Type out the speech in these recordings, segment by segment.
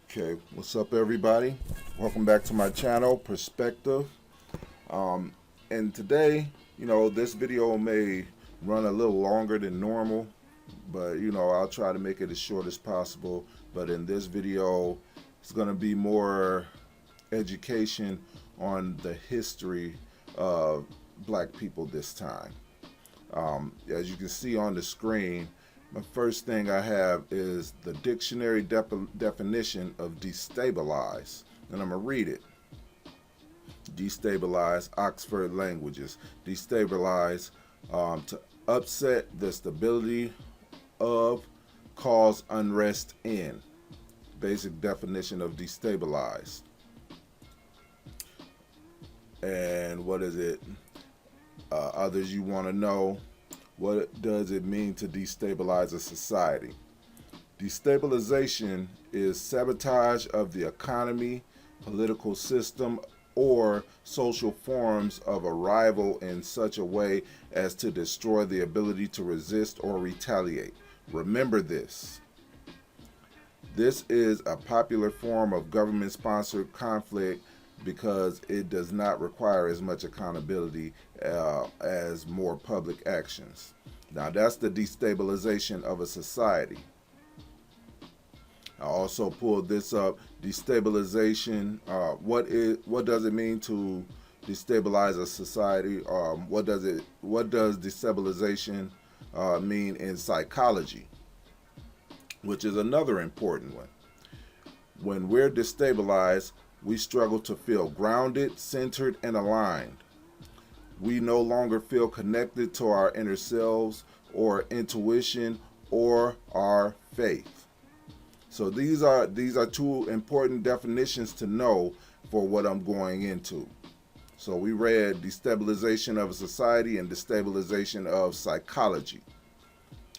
Okay, what's up, everybody? Welcome back to my channel, Perspective. Um, and today, this video may run a little longer than normal, but I'll try to make it as short as possible. But in this video, it's going to be more education on the history of black people this time. As you can see on the screen, the first thing I have is the dictionary definition of destabilize, and I'm going to read it. Destabilize, Oxford Languages. Destabilize, to upset the stability of, cause unrest in. Basic definition of destabilize. And what is it? Others you want to know. What does it mean to destabilize a society? Destabilization is sabotage of the economy, political system, or social forms of a rival in such a way as to destroy the ability to resist or retaliate. Remember this. This is a popular form of government-sponsored conflict because it does not require as much accountability as more public actions. Now, that's the destabilization of a society. I also pulled this up. Destabilization. What does it mean to destabilize a society? What does destabilization mean in psychology? Which is another important one. When we're destabilized, we struggle to feel grounded, centered, and aligned. We no longer feel connected to our inner selves or intuition or our faith. So these are two important definitions to know for what I'm going into. So we read destabilization of a society and destabilization of psychology.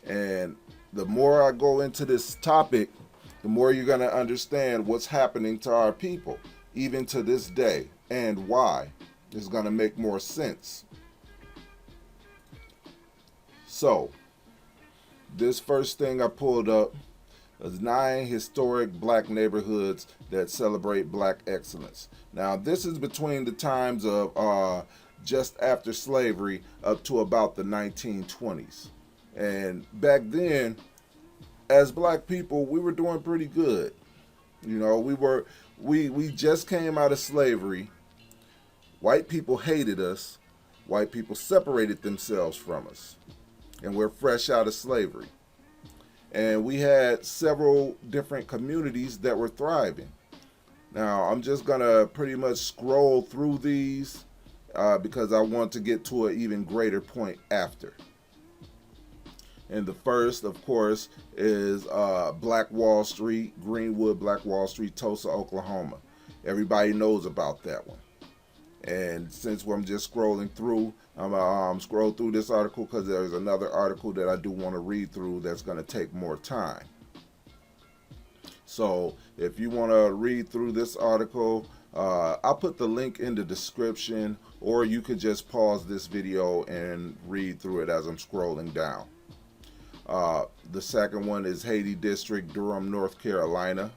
And the more I go into this topic, the more you're going to understand what's happening to our people, even to this day, and why. It's going to make more sense. So, this first thing I pulled up is 9 historic black neighborhoods that celebrate black excellence. Now, this is between the times of just after slavery up to about the 1920s. And back then, as black people, we were doing pretty good. We just came out of slavery. White people hated us. White people separated themselves from us. And we're fresh out of slavery. And we had several different communities that were thriving. Now, I'm just going to pretty much scroll through these because I want to get to an even greater point after. And the first, of course, is Black Wall Street, Greenwood, Black Wall Street, Tulsa, Oklahoma. Everybody knows about that one. And since I'm just scrolling through, I'm scroll through this article because there's another article that I do want to read through that's going to take more time. So if you want to read through this article, I'll put the link in the description, or you could just pause this video and read through it as I'm scrolling down. The second one is Hayti District, Durham, North Carolina.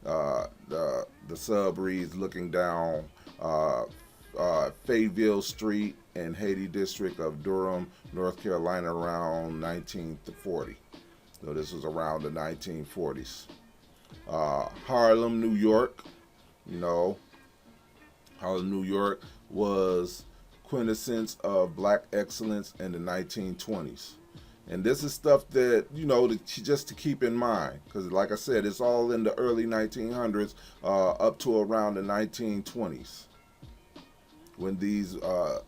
The sub reads looking down Fayetteville Street and Hayti District of Durham, North Carolina around 1940. So this was around the 1940s. Harlem, New York. Harlem, New York was quintessence of black excellence in the 1920s. And this is stuff that, just to keep in mind. Because like I said, it's all in the early 1900s up to around the 1920s. When these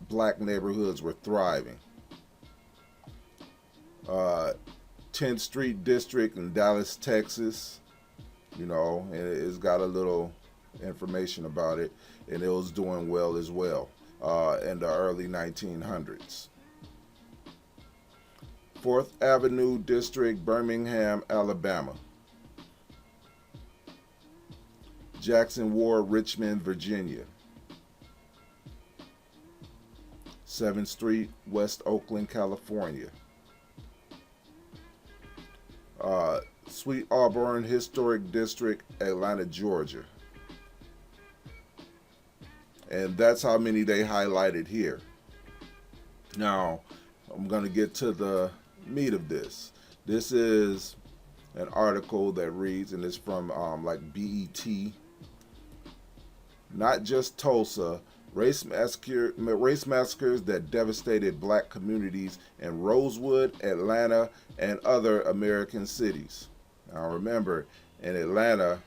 black neighborhoods were thriving. 10th Street District in Dallas, Texas. And it's got a little information about it. And it was doing well as well in the early 1900s. 4th Avenue District, Birmingham, Alabama. Jackson Ward, Richmond, Virginia. 7th Street, West Oakland, California. Sweet Auburn Historic District, Atlanta, Georgia. And that's how many they highlighted here. Now, I'm going to get to the meat of this. This is an article that reads, and it's from like BET. Not just Tulsa, race massacres that devastated black communities in Rosewood, Atlanta, and other American cities. Now remember, in Atlanta,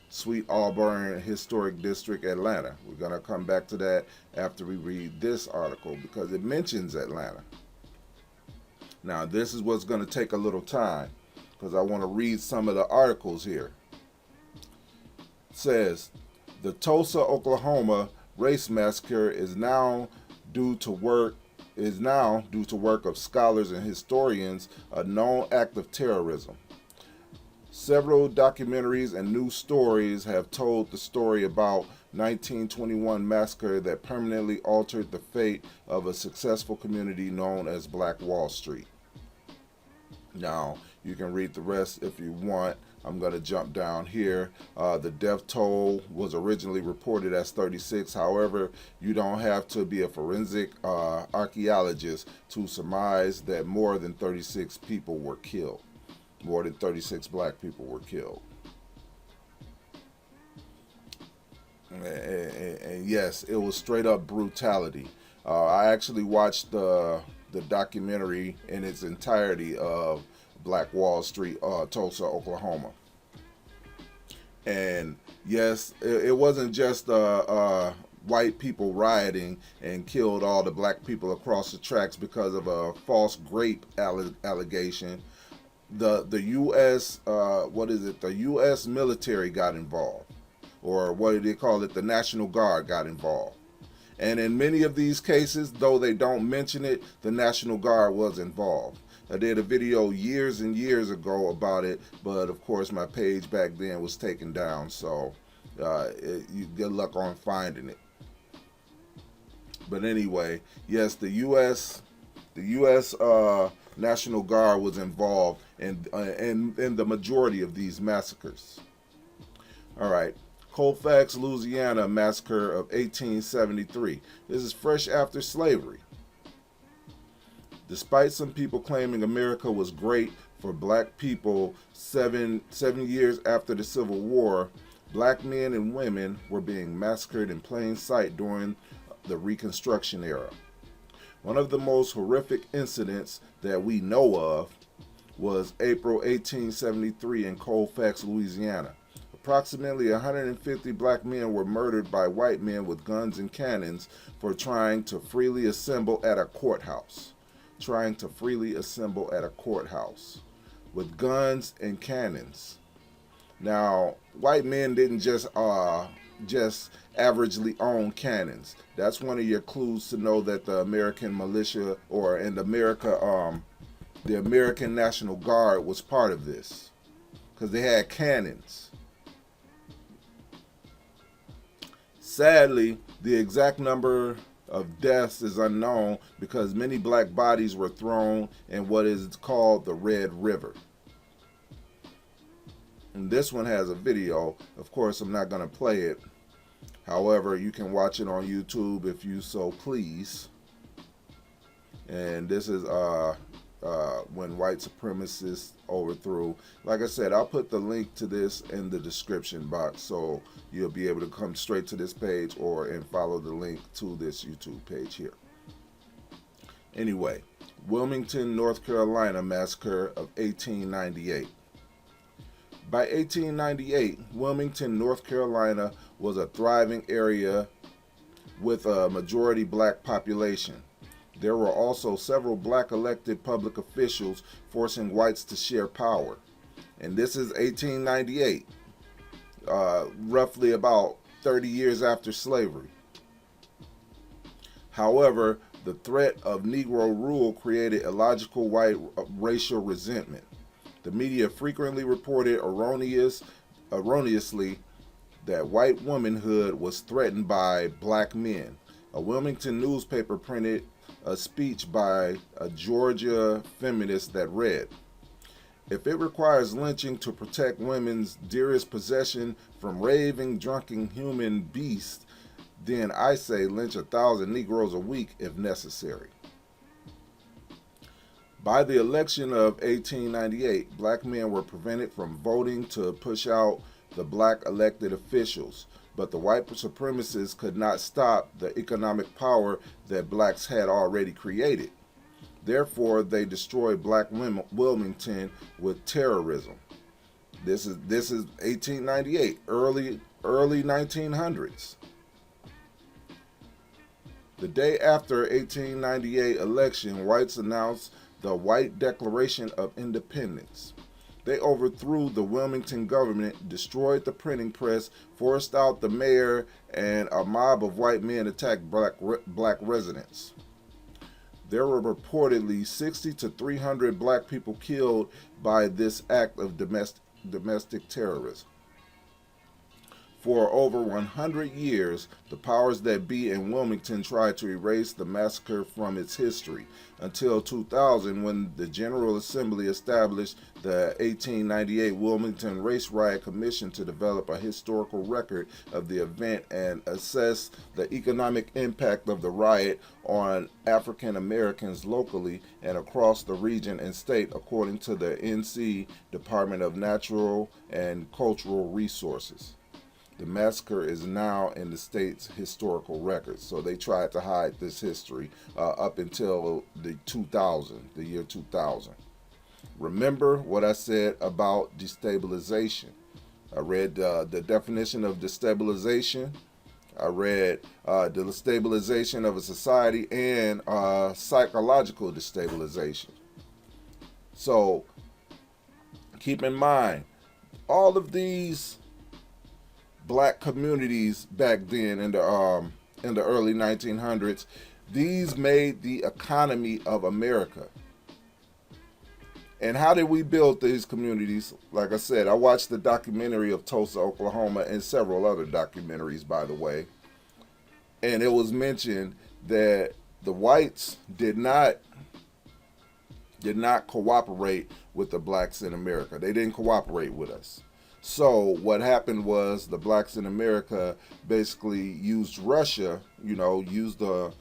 Sweet Auburn Historic District, Atlanta. We're going to come back to that after we read this article because it mentions Atlanta. Now, this is what's going to take a little time because I want to read some of the articles here. It says, the Tulsa, Oklahoma race massacre is now due to work of scholars and historians, a known act of terrorism. Several documentaries and news stories have told the story about 1921 massacre that permanently altered the fate of a successful community known as Black Wall Street. Now, you can read the rest if you want. I'm going to jump down here. The death toll was originally reported as 36. However, you don't have to be a forensic archaeologist to surmise that more than 36 people were killed. More than 36 black people were killed. And yes, it was straight up brutality. I actually watched the documentary in its entirety of Black Wall Street, Tulsa, Oklahoma. And yes, it wasn't just white people rioting and killed all the black people across the tracks because of a false grape allegation. The U.S. The U.S. military got involved, or what do they call it? The National Guard got involved. And in many of these cases, though they don't mention it, the National Guard was involved. I did a video years and years ago about it, but of course my page back then was taken down, so you good luck on finding it. But anyway, yes, the U.S. National Guard was involved in the majority of these massacres. All right. Colfax, Louisiana massacre of 1873. This is fresh after slavery. Despite some people claiming America was great for black people, seven years after the Civil War, black men and women were being massacred in plain sight during the Reconstruction era. One of the most horrific incidents that we know of was April 1873 in Colfax, Louisiana. Approximately 150 black men were murdered by white men with guns and cannons for trying to freely assemble at a courthouse. With guns and cannons. Now, white men didn't just averagely own cannons. That's one of your clues to know that the American militia, or in America, the American National Guard was part of this, because they had cannons. Sadly, the exact number of deaths is unknown because many black bodies were thrown in what is called the Red River. And this one has a video. Of course, I'm not going to play it. However, you can watch it on YouTube if you so please. And this is when white supremacists overthrew. Like I said, I'll put the link to this in the description box so you'll be able to come straight to this page and follow the link to this YouTube page here. Anyway, Wilmington, North Carolina massacre of 1898. By 1898, Wilmington, North Carolina was a thriving area with a majority black population. There were also several black elected public officials forcing whites to share power. And this is 1898, roughly about 30 years after slavery. However, the threat of Negro rule created illogical white racial resentment. The media frequently reported erroneously that white womanhood was threatened by black men. A Wilmington newspaper printed a speech by a Georgia feminist that read, If it requires lynching to protect women's dearest possession from raving, drunken human beasts, then I say lynch 1,000 Negroes a week if necessary. By the election of 1898, black men were prevented from voting to push out the black elected officials, but the white supremacists could not stop the economic power that blacks had already created. Therefore, they destroyed black Wilmington with terrorism. This is 1898, early 1900s. The day after 1898 election, whites announced the White Declaration of Independence. They overthrew the Wilmington government, destroyed the printing press, forced out the mayor, and a mob of white men attacked black residents. There were reportedly 60 to 300 black people killed by this act of domestic terrorism. For over 100 years, the powers that be in Wilmington tried to erase the massacre from its history, until 2000 when the General Assembly established the 1898 Wilmington Race Riot Commission to develop a historical record of the event and assess the economic impact of the riot on African Americans locally and across the region and state, according to the NC Department of Natural and Cultural Resources. The massacre is now in the state's historical records. So they tried to hide this history up until the year 2000. Remember what I said about destabilization. I read the definition of destabilization. I read the destabilization of a society and psychological destabilization. So keep in mind, all of these black communities back then in the early 1900s, these made the economy of America. And how did we build these communities? Like I said, I watched the documentary of Tulsa, Oklahoma, and several other documentaries, by the way. And it was mentioned that the whites did not cooperate with the blacks in America. They didn't cooperate with us. So what happened was the blacks in America basically used Russia, used the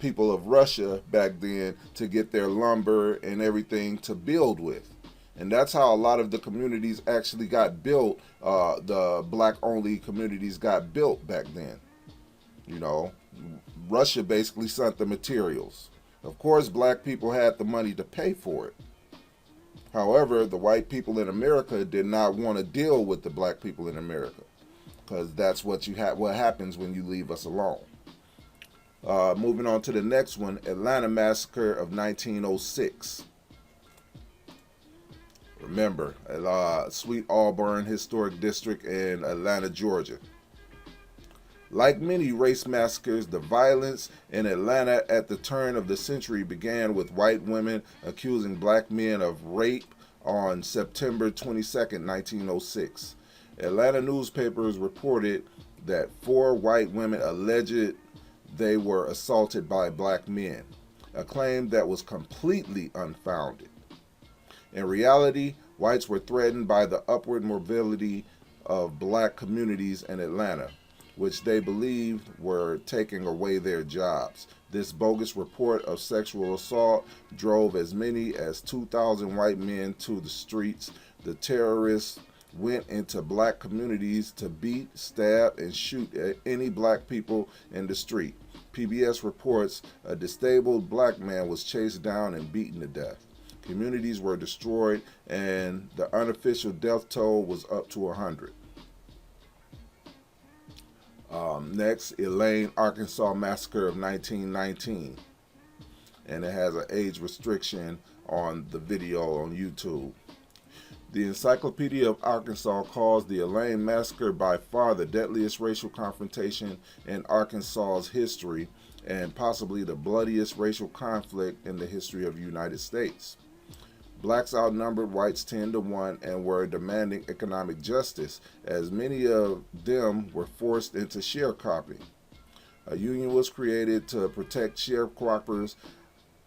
people of Russia back then to get their lumber and everything to build with. And that's how a lot of the communities actually got built. The black-only communities got built back then. Russia basically sent the materials. Of course, black people had the money to pay for it. However, the white people in America did not want to deal with the black people in America, because that's what happens when you leave us alone. Moving on to the next one, Atlanta Massacre of 1906. Remember, Sweet Auburn Historic District in Atlanta, Georgia. Like many race massacres, the violence in Atlanta at the turn of the century began with white women accusing black men of rape on September 22, 1906. Atlanta newspapers reported that 4 white women alleged they were assaulted by black men, a claim that was completely unfounded. In reality, whites were threatened by the upward mobility of black communities in Atlanta, which they believed were taking away their jobs. This bogus report of sexual assault drove as many as 2,000 white men to the streets. The terrorists went into black communities to beat, stab, and shoot at any black people in the street. PBS reports a disabled black man was chased down and beaten to death. Communities were destroyed, and the unofficial death toll was up to 100. Next, Elaine, Arkansas Massacre of 1919. And it has an age restriction on the video on YouTube. The Encyclopedia of Arkansas calls the Elaine Massacre by far the deadliest racial confrontation in Arkansas's history and possibly the bloodiest racial conflict in the history of the United States. Blacks outnumbered whites 10 to 1 and were demanding economic justice, as many of them were forced into sharecropping. A union was created to protect sharecroppers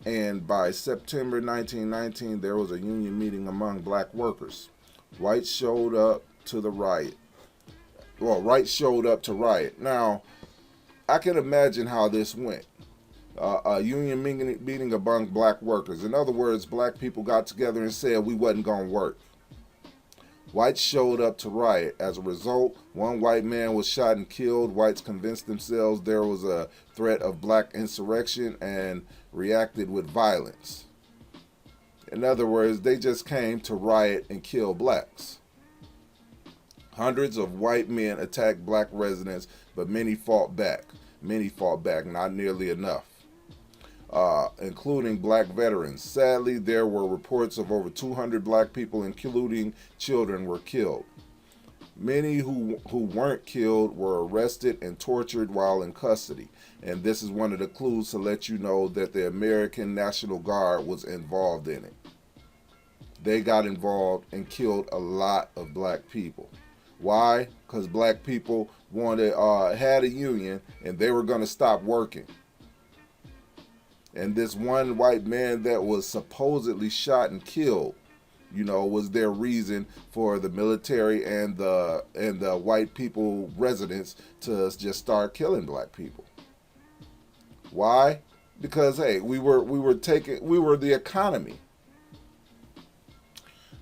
And by September 1919, there was a union meeting among black workers. Whites showed up to the riot. Well, whites showed up to riot. Now, I can imagine how this went. A union meeting among black workers. In other words, black people got together and said we wasn't going to work. Whites showed up to riot. As a result, one white man was shot and killed. Whites convinced themselves there was a threat of black insurrection and reacted with violence. In other words, they just came to riot and kill blacks. Hundreds of white men attacked black residents, but many fought back. Many fought back, not nearly enough. Including black veterans. Sadly, there were reports of over 200 black people, including children, were killed. Many who weren't killed were arrested and tortured while in custody. And this is one of the clues to let you know that the American National Guard was involved in it. They got involved and killed a lot of black people. Why? Because black people had a union and they were going to stop working. And this one white man that was supposedly shot and killed, was their reason for the military and the white people residents to just start killing black people. Why? Because hey, we were the economy.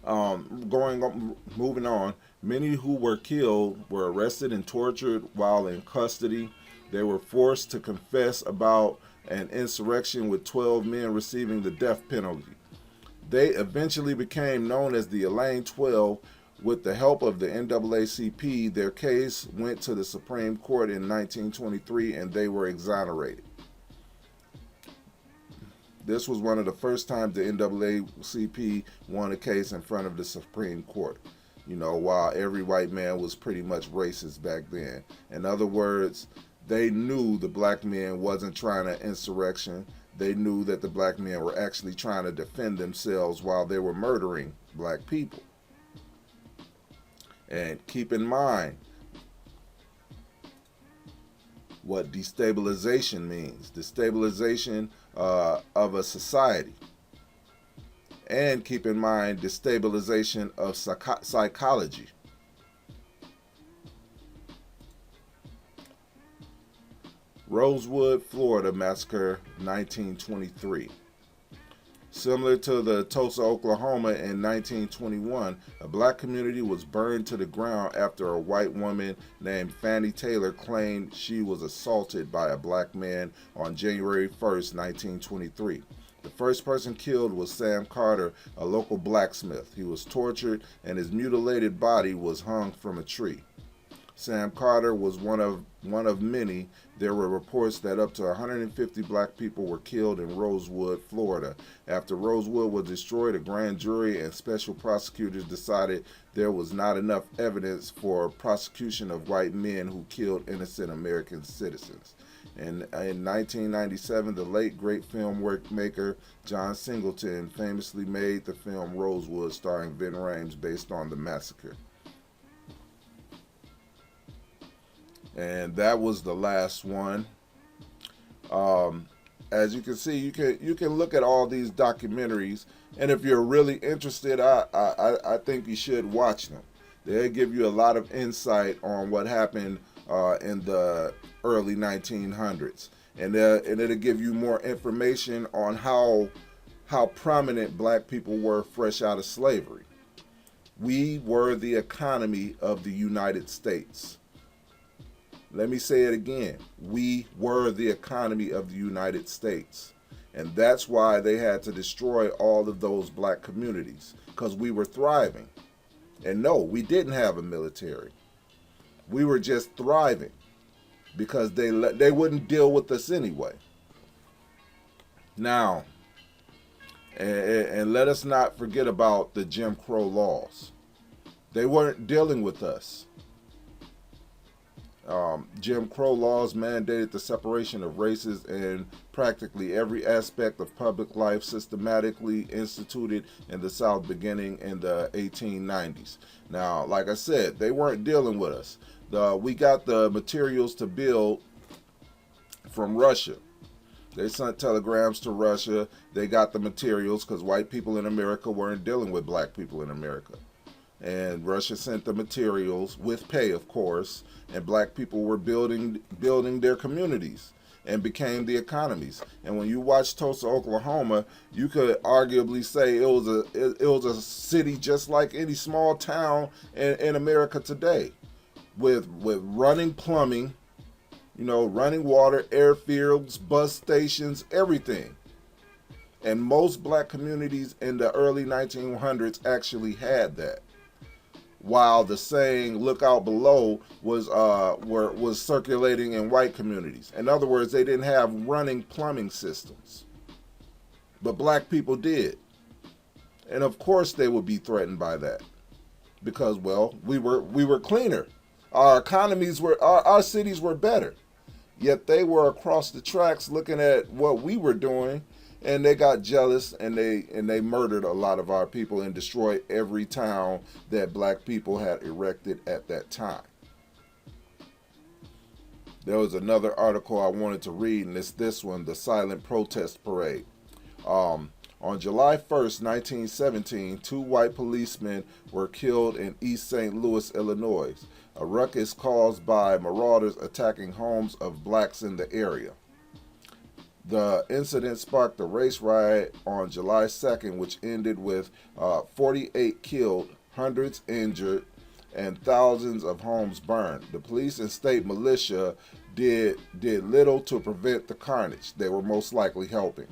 Moving on. Many who were killed were arrested and tortured while in custody. They were forced to confess about an insurrection, with 12 men receiving the death penalty. They eventually became known as the Elaine 12. With the help of the NAACP, their case went to the Supreme Court in 1923 and they were exonerated. This was one of the first times the NAACP won a case in front of the Supreme Court. While every white man was pretty much racist back then. In other words, they knew the black men wasn't trying to insurrection. They knew that the black men were actually trying to defend themselves while they were murdering black people. And keep in mind what destabilization means. Destabilization of a society. And keep in mind destabilization of psychology. Rosewood, Florida massacre, 1923. Similar to the Tulsa, Oklahoma in 1921, a black community was burned to the ground after a white woman named Fannie Taylor claimed she was assaulted by a black man on January 1st, 1923. The first person killed was Sam Carter, a local blacksmith. He was tortured and his mutilated body was hung from a tree. Sam Carter was one of many. There were reports that up to 150 black people were killed in Rosewood, Florida. After Rosewood was destroyed, a grand jury and special prosecutors decided there was not enough evidence for prosecution of white men who killed innocent American citizens. And in 1997, the late great film maker John Singleton famously made the film Rosewood, starring Ving Rhames, based on the massacre. And that was the last one. As you can see, you can look at all these documentaries, and if you're really interested, I think you should watch them. They'll give you a lot of insight on what happened in the early 1900s, and it'll give you more information on how prominent black people were fresh out of slavery. We were the economy of the United States. Let me say it again. We were the economy of the United States. And that's why they had to destroy all of those black communities, because we were thriving. And no, we didn't have a military. We were just thriving because they wouldn't deal with us anyway. Now, and let us not forget about the Jim Crow laws. They weren't dealing with us. Jim Crow laws mandated the separation of races in practically every aspect of public life, systematically instituted in the South beginning in the 1890s. Now, like I said, they weren't dealing with us. We got the materials to build from Russia. They sent telegrams to Russia. They got the materials because white people in America weren't dealing with black people in America. And Russia sent the materials with pay, of course, and black people were building their communities and became the economies. And when you watch Tulsa, Oklahoma, you could arguably say it was a city just like any small town in America today, with running plumbing, running water, airfields, bus stations, everything. And most black communities in the early 1900s actually had that. While the saying "look out below" was circulating in white communities. In other words, they didn't have running plumbing systems, but black people did, and of course they would be threatened by that because, well, we were cleaner, our economies were our cities were better, yet they were across the tracks looking at what we were doing. And they got jealous, and they murdered a lot of our people and destroyed every town that black people had erected at that time. There was another article I wanted to read, and it's this one, The Silent Protest Parade. On July 1st, 1917, 2 white policemen were killed in East St. Louis, Illinois. A ruckus caused by marauders attacking homes of blacks in the area. The incident sparked a race riot on July 2nd, which ended with 48 killed, hundreds injured, and thousands of homes burned. The police and state militia did little to prevent the carnage. They were most likely helping,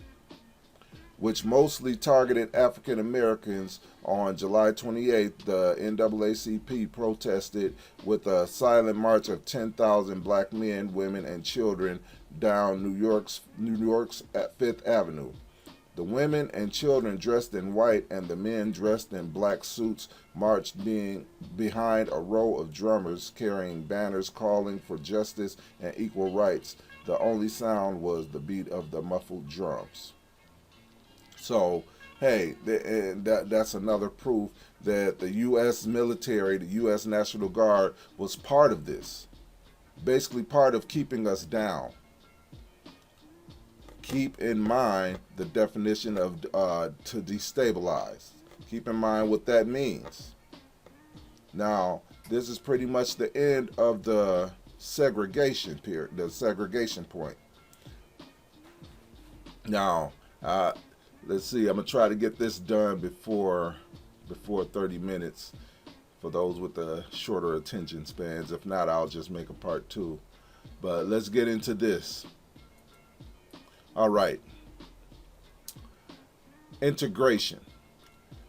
which mostly targeted African Americans. On July 28th, the NAACP protested with a silent march of 10,000 black men, women, and children down New York's at Fifth Avenue. The women and children dressed in white and the men dressed in black suits marched behind a row of drummers carrying banners calling for justice and equal rights. The only sound was the beat of the muffled drums. So, hey, that's another proof that the U.S. military, the U.S. National Guard, was part of this. Basically part of keeping us down. Keep in mind the definition of to destabilize. Keep in mind what that means. Now, this is pretty much the end of the segregation period, the segregation point. Now, let's see. I'm gonna try to get this done before 30 minutes for those with the shorter attention spans. If not, I'll just make a part 2. But let's get into this. All right. Integration.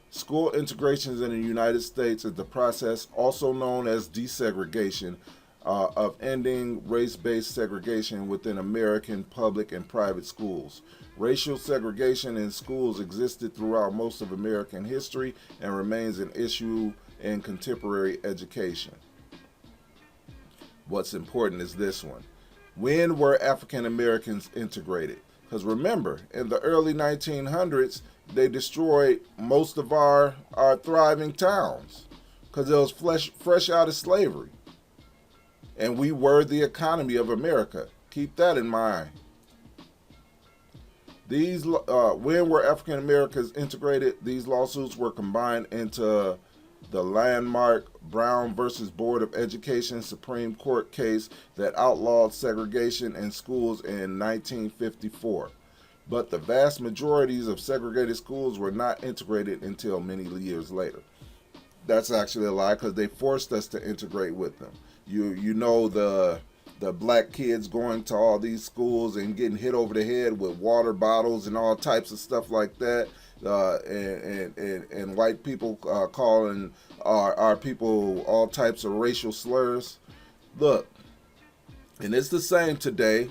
School integrations in the United States is the process, also known as desegregation, of ending race-based segregation within American public and private schools. Racial segregation in schools existed throughout most of American history and remains an issue in contemporary education. What's important is this one. When were African Americans integrated? Because remember, in the early 1900s, they destroyed most of our thriving towns because it was fresh out of slavery. And we were the economy of America. Keep that in mind. When were African Americans integrated? These lawsuits were combined into the landmark Brown versus Board of Education Supreme Court case that outlawed segregation in schools in 1954. But the vast majorities of segregated schools were not integrated until many years later. That's actually a lie because they forced us to integrate with them. You know the black kids going to all these schools and getting hit over the head with water bottles and all types of stuff like that. And white people calling our people all types of racial slurs. Look, and it's the same today.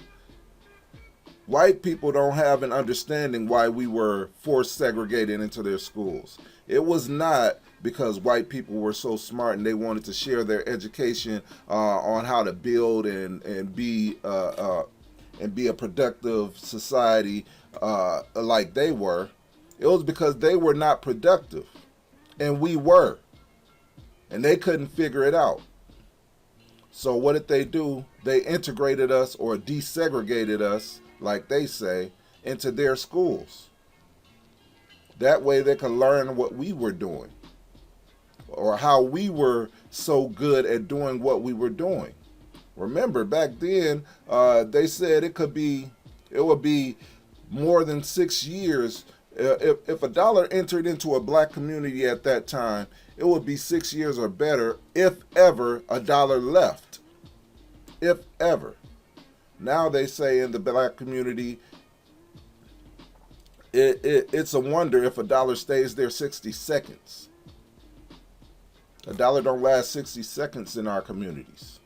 White people don't have an understanding why we were forced segregated into their schools. It was not because white people were so smart and they wanted to share their education on how to build and be a productive society like they were. It was because they were not productive, and we were, and they couldn't figure it out. So what did they do? They integrated us or desegregated us, like they say, into their schools. That way they can learn what we were doing or how we were so good at doing what we were doing. Remember, back then, they said it would be more than 6 years. If a dollar entered into a black community at that time, it would be 6 years or better, if ever a dollar left. If ever. Now they say in the black community, it's a wonder if a dollar stays there 60 seconds. A dollar don't last 60 seconds in our communities.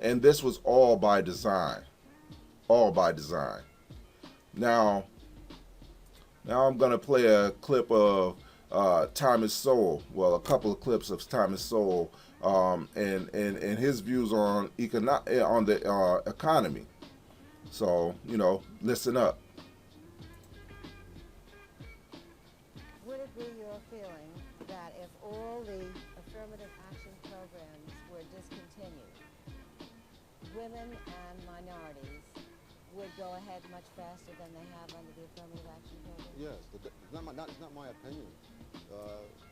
And this was all by design. All by design. Now I'm going to play a clip of Thomas Sowell. Well, a couple of clips of Thomas Sowell and his views on the economy. So, listen up. Would it be your feeling that if all the affirmative action programs were discontinued, women and minorities would go ahead much faster than they have under the affirmative action program? Yes, it's not my opinion.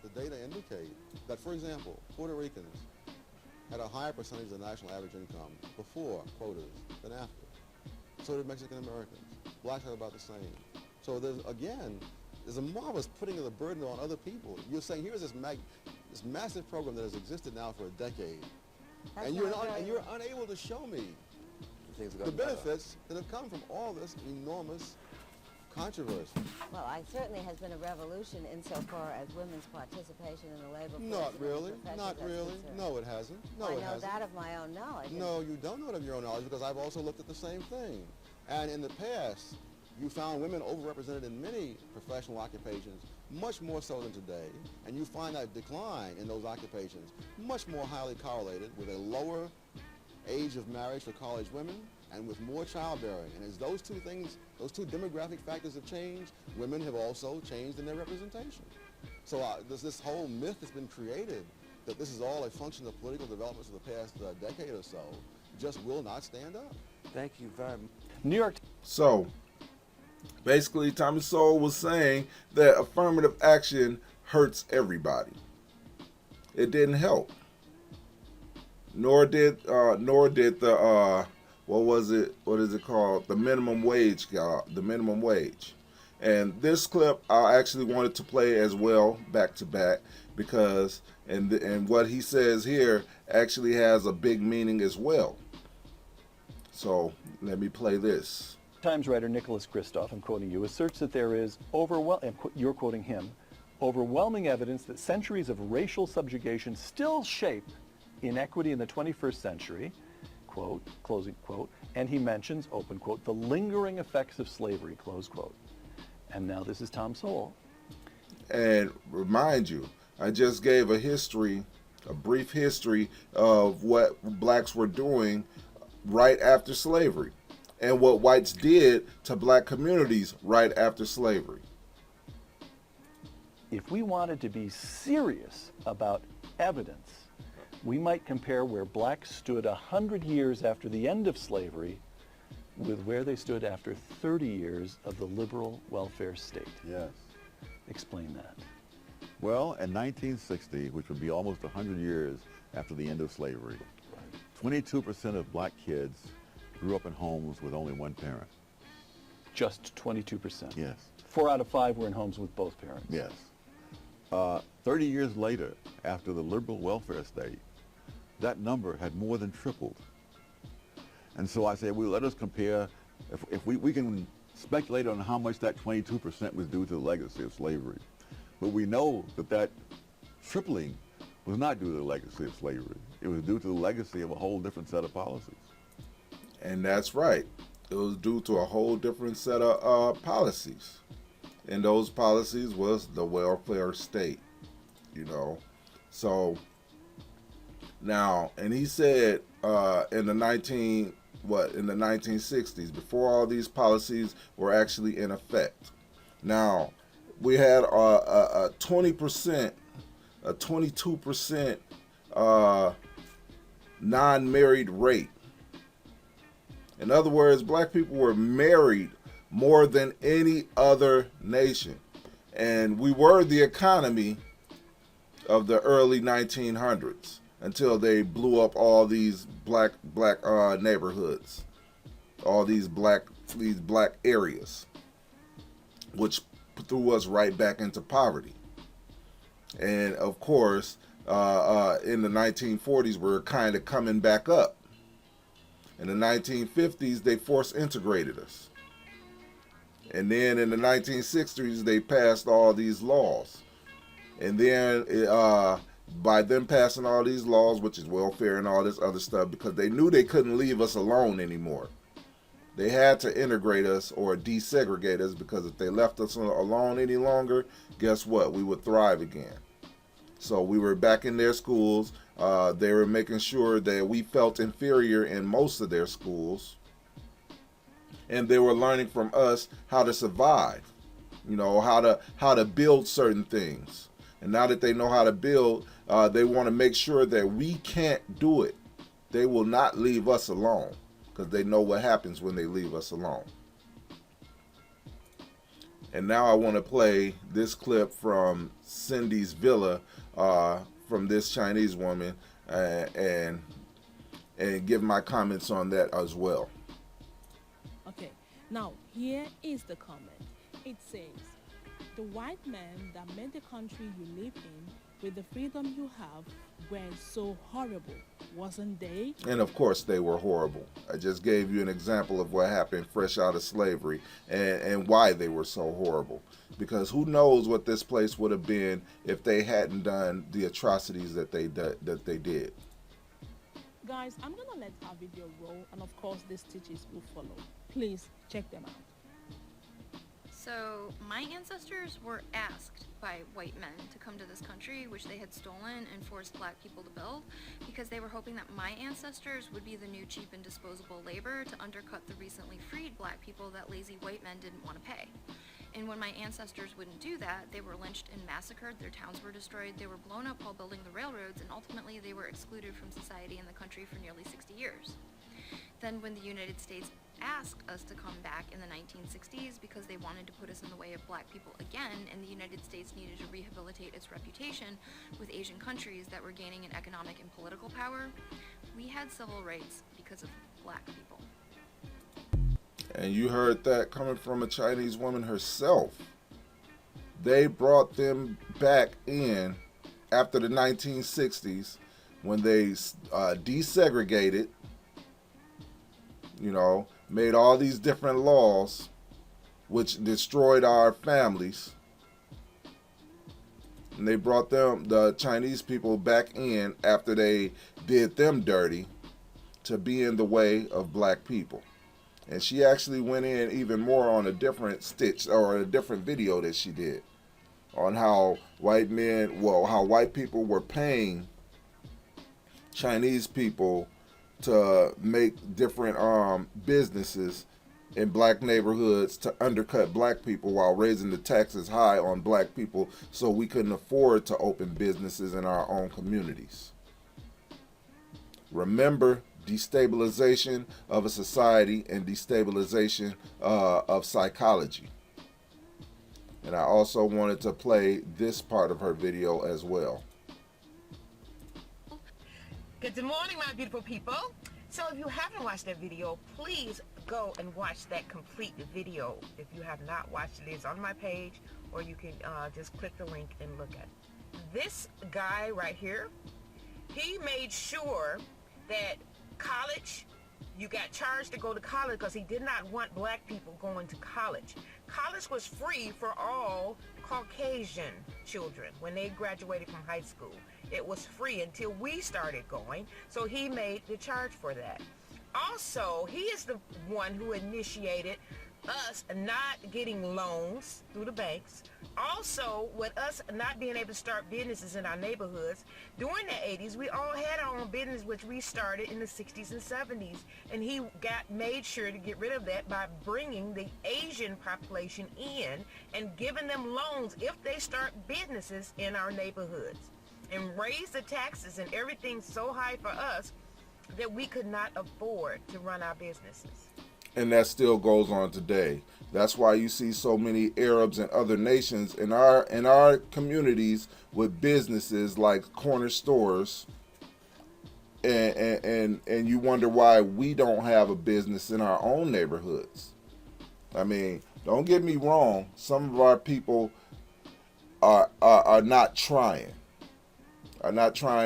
The data indicate that, for example, Puerto Ricans had a higher percentage of the national average income before quotas than after. So did Mexican Americans. Blacks are about the same. So there's a marvelous putting of the burden on other people. You're saying here's this massive program that has existed now for a decade, and you're unable to show me the benefits that have come from all this enormous controversy. Well, it certainly has been a revolution insofar as women's participation in the labor force. Not really. Concerned. No, it hasn't. I know that of my own knowledge. No, you don't know it of your own knowledge because I've also looked at the same thing. And in the past, you found women overrepresented in many professional occupations, much more so than today. And you find that decline in those occupations much more highly correlated with a lower age of marriage for college women and with more childbearing. And as those two demographic factors have changed, women have also changed in their representation. So there's this whole myth that's been created that this is all a function of political developments of the past decade or so just will not stand up. Thank you very much. New York. So, basically, Thomas Sowell was saying that affirmative action hurts everybody. It didn't help. Nor did the what is it called? The minimum wage. The minimum wage. And this clip I actually wanted to play as well, back to back, because and what he says here actually has a big meaning as well. So let me play this. Times writer Nicholas Kristof, I'm quoting you, asserts that there is you're quoting him, overwhelming evidence that centuries of racial subjugation still shape inequity in the 21st century, quote, closing quote, and he mentions, open quote, the lingering effects of slavery, close quote. And now this is Tom Sowell. And remind you, I just gave a brief history of what blacks were doing right after slavery and what whites did to black communities right after slavery. If we wanted to be serious about evidence, we might compare where blacks stood 100 years after the end of slavery with where they stood after 30 years of the liberal welfare state. Yes. Explain that. Well, in 1960, which would be almost 100 years after the end of slavery, 22% of black kids grew up in homes with only one parent. Just 22%. Yes. 4 out of 5 were in homes with both parents. Yes. 30 years later, after the liberal welfare state, that number had more than tripled. And so I said, well, let us compare, if we can speculate on how much that 22% was due to the legacy of slavery. But we know that tripling was not due to the legacy of slavery. It was due to the legacy of a whole different set of policies. And that's right. It was due to a whole different set of policies. And those policies was the welfare state, So now, and he said in the 1960s, before all these policies were actually in effect. Now, we had a 20%, a 22% non-married rate. In other words, black people were married more than any other nation. And we were the economy of the early 1900s until they blew up all these black neighborhoods, all these black areas, which threw us right back into poverty. And of course, in the 1940s, we're kind of coming back up. In the 1950s, they force integrated us. And then in the 1960s, they passed all these laws. And then by them passing all these laws, which is welfare and all this other stuff, because they knew they couldn't leave us alone anymore. They had to integrate us or desegregate us, because if they left us alone any longer, guess what? We would thrive again. So we were back in their schools. They were making sure that we felt inferior in most of their schools. And they were learning from us how to survive, you know, how to build certain things. And now that they know how to build, they want to make sure that we can't do it. They will not leave us alone, because they know what happens when they leave us alone. And now I want to play this clip from Cindy's villa, from this Chinese woman, and give my comments on that as well. Okay, now here is the comment. It says, the white men that made the country you live in with the freedom you have were so horrible, wasn't they? And of course they were horrible. I just gave you an example of what happened fresh out of slavery and why they were so horrible. Because who knows what this place would have been if they hadn't done the atrocities that they did. Guys, I'm gonna let our video roll, and of course these teachers will follow. Please check them out. So, my ancestors were asked by white men to come to this country, which they had stolen and forced black people to build, because they were hoping that my ancestors would be the new cheap and disposable labor to undercut the recently freed black people that lazy white men didn't want to pay. And when my ancestors wouldn't do that, they were lynched and massacred, their towns were destroyed, they were blown up while building the railroads, and ultimately they were excluded from society and the country for nearly 60 years. Then when the United States asked us to come back in the 1960s because they wanted to put us in the way of black people again, and the United States needed to rehabilitate its reputation with Asian countries that were gaining in economic and political power, we had civil rights because of black people. And you heard that coming from a Chinese woman herself. They brought them back in after the 1960s when they desegregated, you know, made all these different laws which destroyed our families. And they brought them, the Chinese people, back in after they did them dirty to be in the way of black people. And she actually went in even more on a different stitch, or a different video that she did, on how white men, well, how white people were paying Chinese people to make different businesses in black neighborhoods to undercut black people while raising the taxes high on black people, so we couldn't afford to open businesses in our own communities. Remember, destabilization of a society and destabilization of psychology. And I also wanted to play this part of her video as well. Good morning, my beautiful people. So if you haven't watched that video, please go and watch that complete video. If you have not watched it, it's on my page, or you can just click the link and look at it. This guy right here, he made sure that college, you got charged to go to college because he did not want black people going to college. College was free for all Caucasian children when they graduated from high school. It was free until we started going, so he made the charge for that. Also, he is the one who initiated us not getting loans through the banks. Also, with us not being able to start businesses in our neighborhoods, during the 80s, we all had our own business, which we started in the 60s and 70s. And he made sure to get rid of that by bringing the Asian population in and giving them loans if they start businesses in our neighborhoods, and raise the taxes and everything so high for us. that we could not afford to run our businesses. And that still goes on today. That's why you see so many Arabs and other nations in our communities with businesses like corner stores, and you wonder why we don't have a business in our own neighborhoods. I mean, don't get me wrong, some of our people are not trying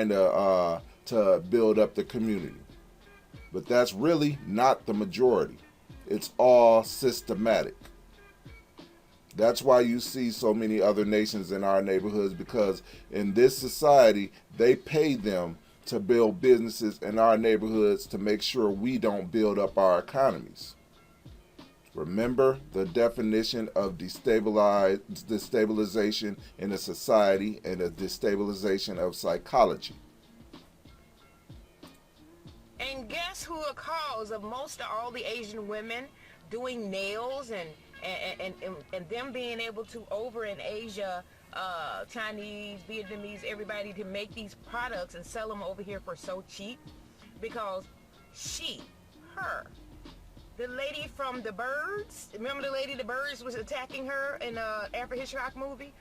to build up the community. But that's really not the majority. It's all systematic. That's why you see so many other nations in our neighborhoods, because in this society, they pay them to build businesses in our neighborhoods to make sure we don't build up our economies. Remember the definition of destabilization in a society and a destabilization of psychology. And guess who a cause of most of all the Asian women doing nails and them being able to, over in Asia, Chinese, Vietnamese, everybody, to make these products and sell them over here for so cheap? Because the lady from The Birds, remember the lady The Birds was attacking her in Alfred Hitchcock movie?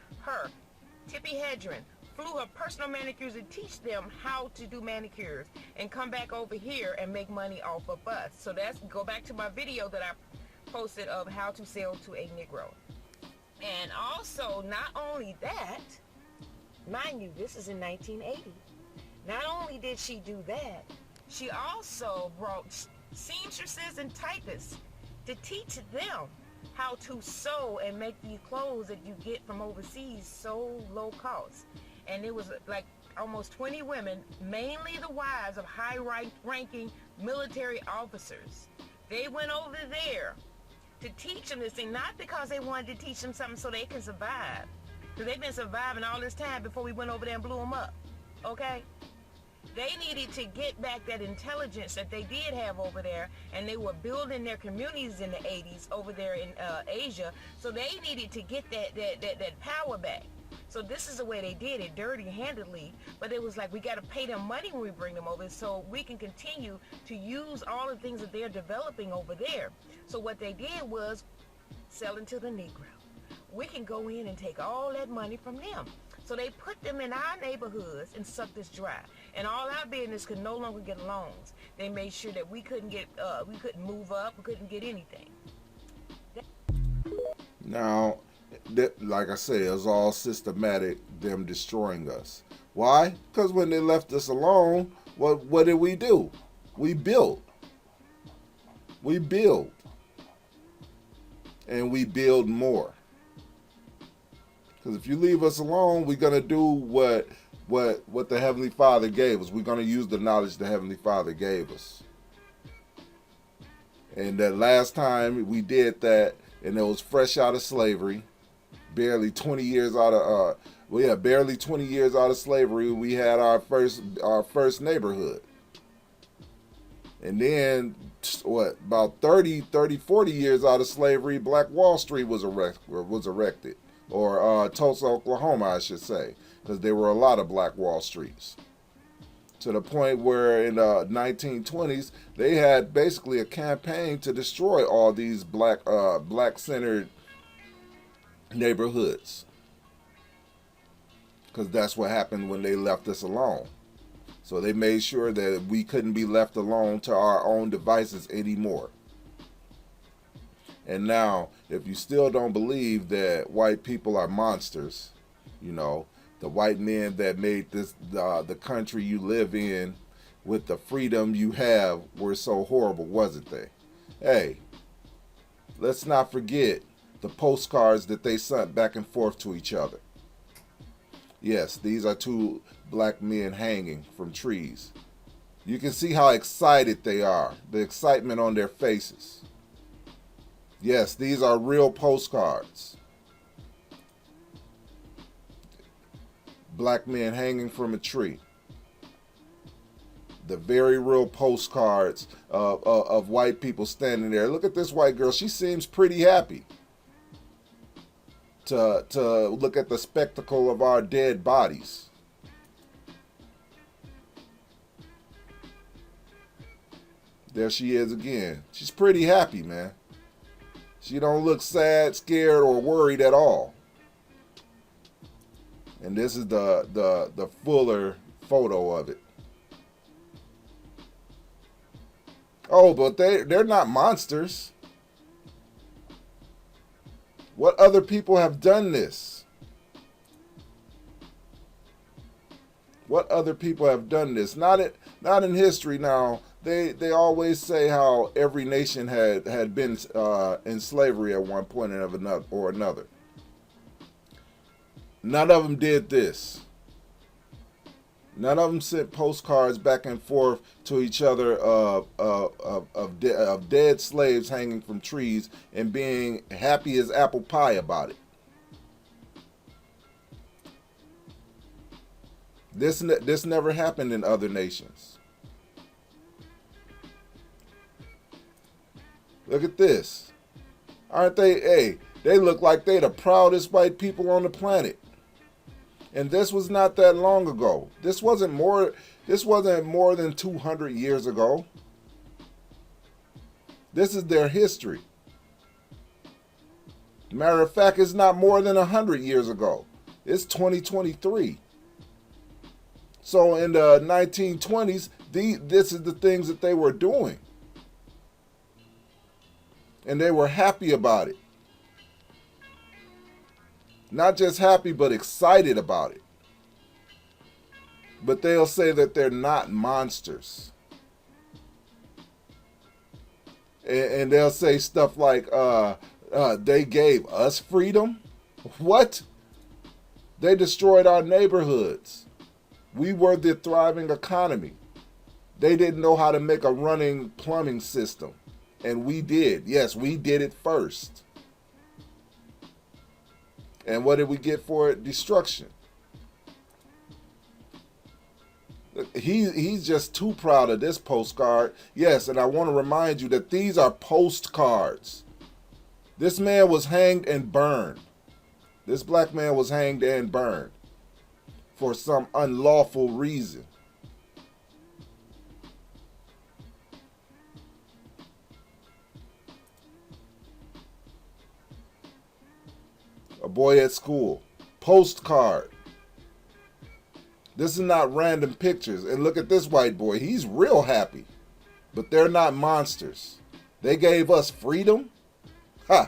Tippi Hedren, flew her personal manicures to teach them how to do manicures and come back over here and make money off of us. So go back to my video that I posted of how to sell to a Negro. And also, not only that, mind you, this is in 1980. Not only did she do that, she also brought seamstresses and typists to teach them how to sew and make these clothes that you get from overseas so low cost. And it was like almost 20 women, mainly the wives of high-ranking military officers. They went over there to teach them this thing, not because they wanted to teach them something so they can survive, because they've been surviving all this time before we went over there and blew them up, okay? They needed to get back that intelligence that they did have over there, and they were building their communities in the 80s over there in Asia, so they needed to get that power back. So this is the way they did it, dirty-handedly, but it was like, we got to pay them money when we bring them over so we can continue to use all the things that they're developing over there. So what they did was selling to the Negro. We can go in and take all that money from them. So they put them in our neighborhoods and sucked us dry. And all our business could no longer get loans. They made sure that we couldn't move up, we couldn't get anything. Now, like I say, it was all systematic, them destroying us. Why? Because when they left us alone, what did we do? We built. We build. And we build more. Because if you leave us alone, we're going to do what the Heavenly Father gave us. We're going to use the knowledge the Heavenly Father gave us. And that last time we did that, and it was fresh out of slavery, barely 20 years out of barely 20 years out of slavery, we had our first neighborhood. And then about 40 years out of slavery, Black Wall Street was erected, or Tulsa, Oklahoma, I should say, because there were a lot of Black Wall Streets. To the point where in the 1920s, they had basically a campaign to destroy all these black-centered neighborhoods, because that's what happened when they left us alone. So they made sure that we couldn't be left alone to our own devices anymore. And now, if you still don't believe that white people are monsters, the white men that made this the country you live in with the freedom you have were so horrible, wasn't they? Hey, let's not forget the postcards that they sent back and forth to each other. Yes, these are two black men hanging from trees. You can see how excited they are, the excitement on their faces. Yes, these are real postcards. Black men hanging from a tree. The very real postcards of white people standing there. Look at this white girl. She seems pretty happy to look at the spectacle of our dead bodies. There she is again. She's pretty happy, man. She don't look sad, scared, or worried at all. And this is the fuller photo of it. Oh, but they're not monsters. What other people have done this? What other people have done this? Not in history. Now they always say how every nation had been in slavery at one point or another. None of them did this. None of them sent postcards back and forth to each other of dead slaves hanging from trees and being happy as apple pie about it. This never happened in other nations. Look at this. Aren't they? Hey, they look like they the proudest white people on the planet. And this was not that long ago. This wasn't more than 200 years ago. This is their history. Matter of fact, it's not more than 100 years ago. It's 2023. So in the 1920s, this is the things that they were doing. And they were happy about it. Not just happy, but excited about it. But they'll say that they're not monsters. And they'll say stuff like, they gave us freedom? What? They destroyed our neighborhoods. We were the thriving economy. They didn't know how to make a running plumbing system. And we did. Yes, we did it first. And what did we get for it? Destruction. He's just too proud of this postcard. Yes, and I want to remind you that these are postcards. This man was hanged and burned. This black man was hanged and burned for some unlawful reason. A boy at school. Postcard. This is not random pictures. And look at this white boy. He's real happy. But they're not monsters. They gave us freedom? Ha!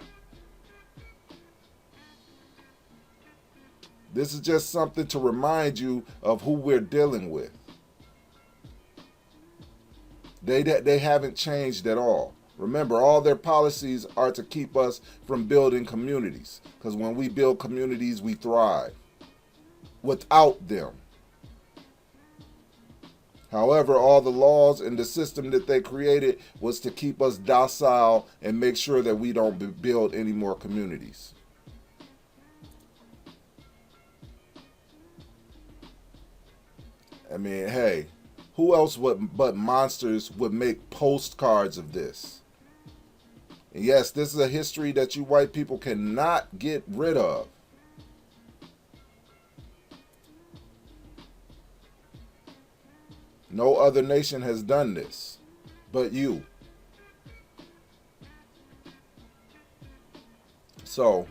This is just something to remind you of who we're dealing with. They haven't changed at all. Remember, all their policies are to keep us from building communities. Because when we build communities, we thrive. Without them. However, all the laws and the system that they created was to keep us docile and make sure that we don't build any more communities. I mean, hey, who else but monsters would make postcards of this? And yes, this is a history that you white people cannot get rid of. No other nation has done this, but you. So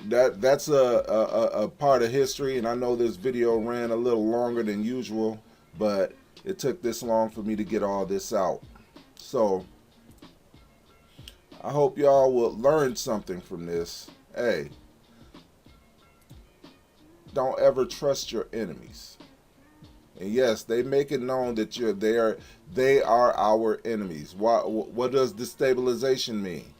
that's a part of history, and I know this video ran a little longer than usual, but it took this long for me to get all this out. So I hope y'all will learn something from this. Hey, don't ever trust your enemies. And yes, they make it known that they are our enemies. What does destabilization mean?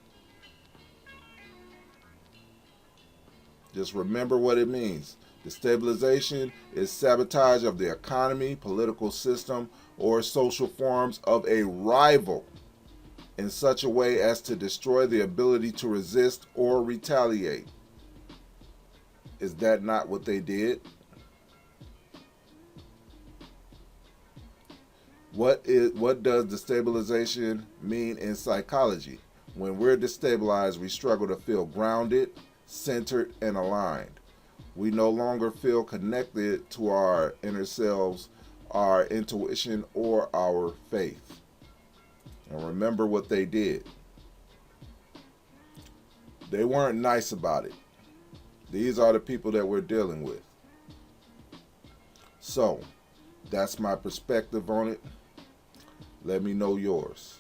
Just remember what it means. Destabilization is sabotage of the economy, political system, or social forms of a rival in such a way as to destroy the ability to resist or retaliate. Is that not what they did? What does destabilization mean in psychology? When we're destabilized, we struggle to feel grounded, centered, and aligned. We no longer feel connected to our inner selves. our intuition or our faith. And remember what they did. They weren't nice about it. These are the people that we're dealing with. So, that's my perspective on it. Let me know yours.